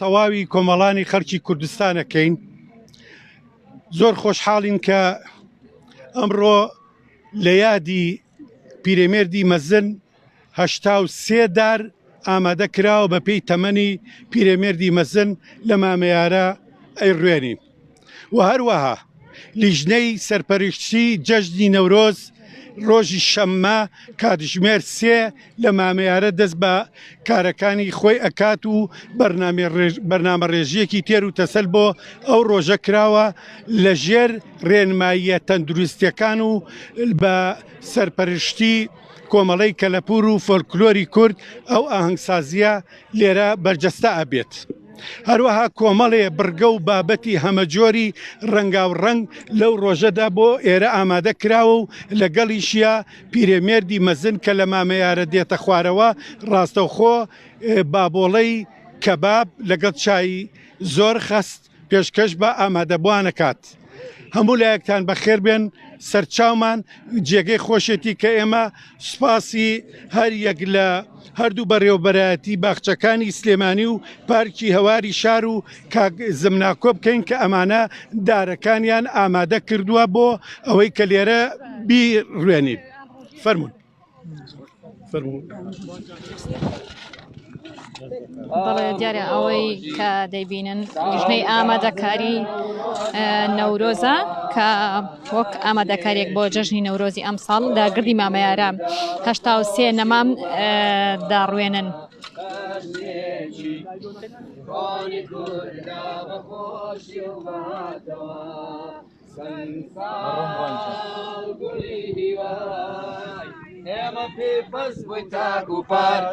تەواوی کۆمەڵانی خەڵکی کوردستانەکەین. زۆر خۆشحاڵین کە ئەمڕۆ لە یادی پیرەمێردی مەزن 83 دار ئامادە کراوە بە پێی تەمەنی پیرەمێردی مەزن لە مامەیارە ئەیڕوێنین. و هەروەها لیژنەی سەرپەرشتی جەژنی نەورۆز ڕۆژی شەممە کاتژمێر 3 لە مامەیارە دەست بە کارەکانی خۆی ئەکات و بەرنامە ڕێژیەکی تێر و تەسەل بۆ ئەو ڕۆژە کراوە لە ژێر ڕێنماییە تەندروستیەکان و بە سەرپەرشتی کۆمەڵەی کەلەپور و فۆلکلۆری کورد ئەو ئاهەنگسازیە لێرە بەرجەستە ئەبێت. هەروەها کۆمەڵێ بڕگە و بابەتی هەمەجۆری ڕەنگاوڕەنگ لەو ڕۆژەدا بۆ ئێرە ئامادە کراوە و لەگەڵیشیە پیرەمێردی مەزن کە لە مامەیارە دێتە خوارەوە ڕاستەوخۆ بابۆڵەی کەباب لەگەڵ چای زۆر خەست پێشکەش بە ئامادەبوانەکات. هەموو لایەکتان بەخێر بێن. سەرچاومان جێگەی خۆشێتی کە ئێمە سوپاسی هەر یەک لە هەردوو بەڕێوەبەرایەتی باخچەکانی سلێمانی و پارکی هەواری شار و زمناکۆ بکەین کە ئەمانە دارەکانیان ئامادە کردووە بۆ ئەوەی کە لێرە بیڕوێنین. فەرموون. بەڵێ دیارە ئەوەی کە دەیبینن لیژنەی ئامادەکاری نەورۆزە کە وەک ئامادەکاریێک بۆ جەژنی نەورۆزی ئەم ساڵ داگردی مامەیارە 83 نەمام داڕوێنن. ئێمە پێپەس بووی تاک و پار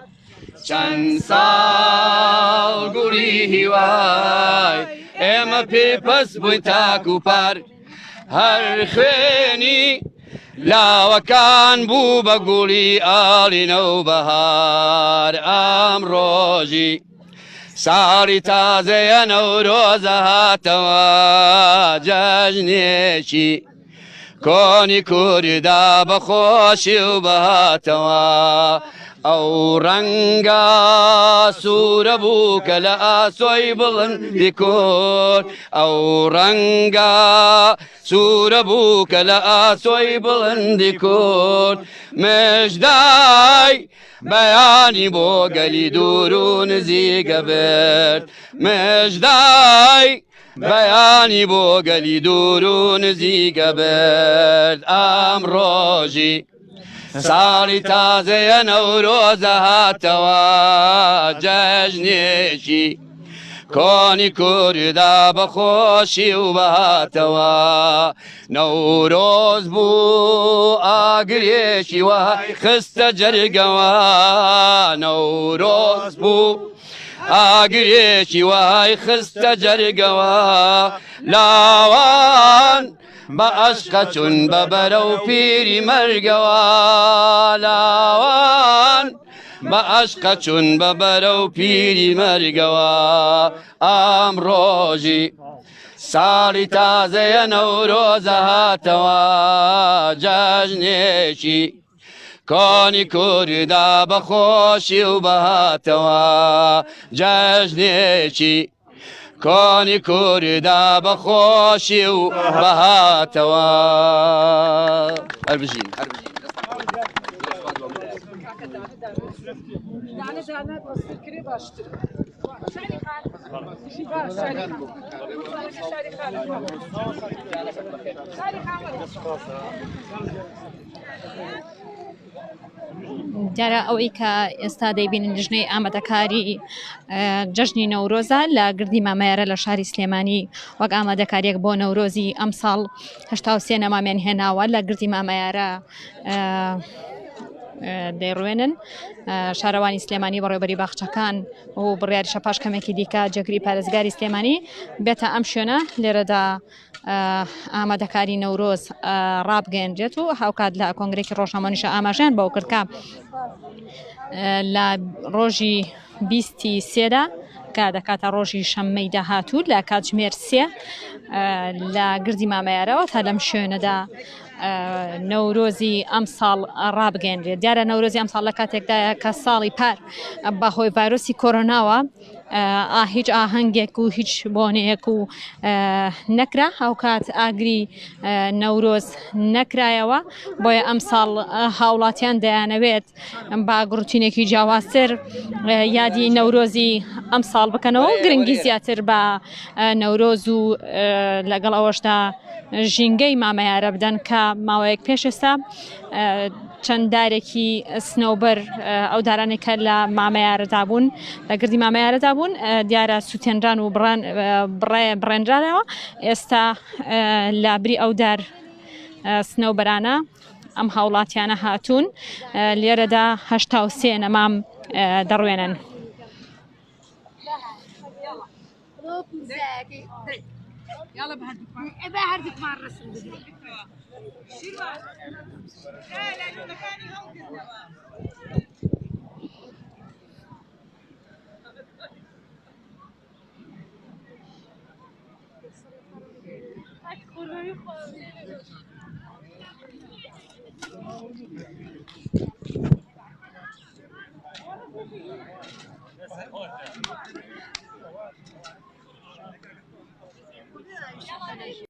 چەند ساڵ گوڵی هیوای ئێمە پێپەس بووی تاک و پار هەر خوێنی لاوەکان بوو بە گوڵی ئاڵینە و بەهار ئەم ڕۆژی ساڵی تازەیە نەورۆزە هاتەوە جەژنێکی کۆنی کووردا بەخۆشی و بەهاتەوە ئەو ڕەنگە سوورە بوو کە لە ئاسۆی بڵندی کورد ئەو ڕەنگە سوورە بوو کە لە ئاسۆی بڵندی کورد مژدای بەیانی بۆ گەلی دوور و نزیکە برد مژدای بەیانی بۆ گەلی دوور و نزیکە برد ئەم ڕۆژی ساڵی تازەیە نەورۆزە هاتەوە جەژنێکی کۆنی کووردا بەخۆشی و بەهاتەوە نەورۆز بوو ئاگرێکی وای خستە جەرگەوە نەورۆز بوو ئاگرێکی وای خستە جەرگەوە لاوان بە عەشقە چون بە بەرە و پیری مەرگەوە لاوان بە عەشقە چون بە بەرە و پیری مەرگەوە ئەم ڕۆژی ساڵی تازەیە نەورۆزە هاتەوە جەژنێکی کۆنی کووردا بەخۆشی و بەهاتەوە جەژنێکی کۆنی کووردا بەخۆشی و بەهاتەوە هەربژین دیارە ئەوەی کە ئێستا دەیبینن لیژنەی ئامادەکاری جەژنی نەورۆزە لە گردی مامەیارە لە شاری سلێمانی وەک ئامادەکاریەک بۆ نەورۆزی ئەم ساڵ 83 نەمامیان هێناوە لە گردی مامەیارە دەیڕوێنن شارەوانی سلێمانی بەڕێوەبەری باخچەکان و بڕیاری شەپاش کەمێکی دیکە جێگری پارێزگاری سلێمانی بێتە ئەم شوێنە لێرەدا ئامادەکاری نەورۆز ڕابگەیەنرێت و هاوکات لە کۆنگرێکی ڕۆژنامەنیشە ئاماژیان بەو کردکە لە ڕۆژی 23دا کە دەکاتە ڕۆژی شەممەی داهاتوو لە کاتژمێر 3 لە گردی مامەیارەوە تا لەم شوێنەدا نەورۆزی ئەم ساڵ ڕابگەیەنرێت. دیارە نەورۆزی ئەم ساڵ لە کاتێکدایە کە ساڵی پار بەهۆی ڤایرۆسی کۆرۆناوە هیچ ئاهەنگێک و هیچ بۆنەیەک و نەکرا ئەو کات ئاگری نەورۆز نەکرایەوە بۆیە ئەم ساڵ هاوڵاتیان دەیانەوێت با گڕوتینێکی جیاوازتر یادی نەورۆزی ئەم ساڵ بکەنەوە و گرنگی زیاتر بە نەورۆز و لەگەڵ ئەوەشدا ژینگەی مامەیارە بدەن کە ماوەیەک پێش ئێستا چەند دارێکی سنەوبەر ئەو دارانێکە لە مامەیارەدا بوون لە گردی مامەیارەدا بوون دیارە سووتێنران و بڕێنرانەوە ئێستا لابری ئەو دار سنەوبەرانە ئەم هاوڵاتیانە هاتوون لێرەدا 83 نەمام دەڕوێنن. يلا بهردك مع الرسم لا لا مكاني هون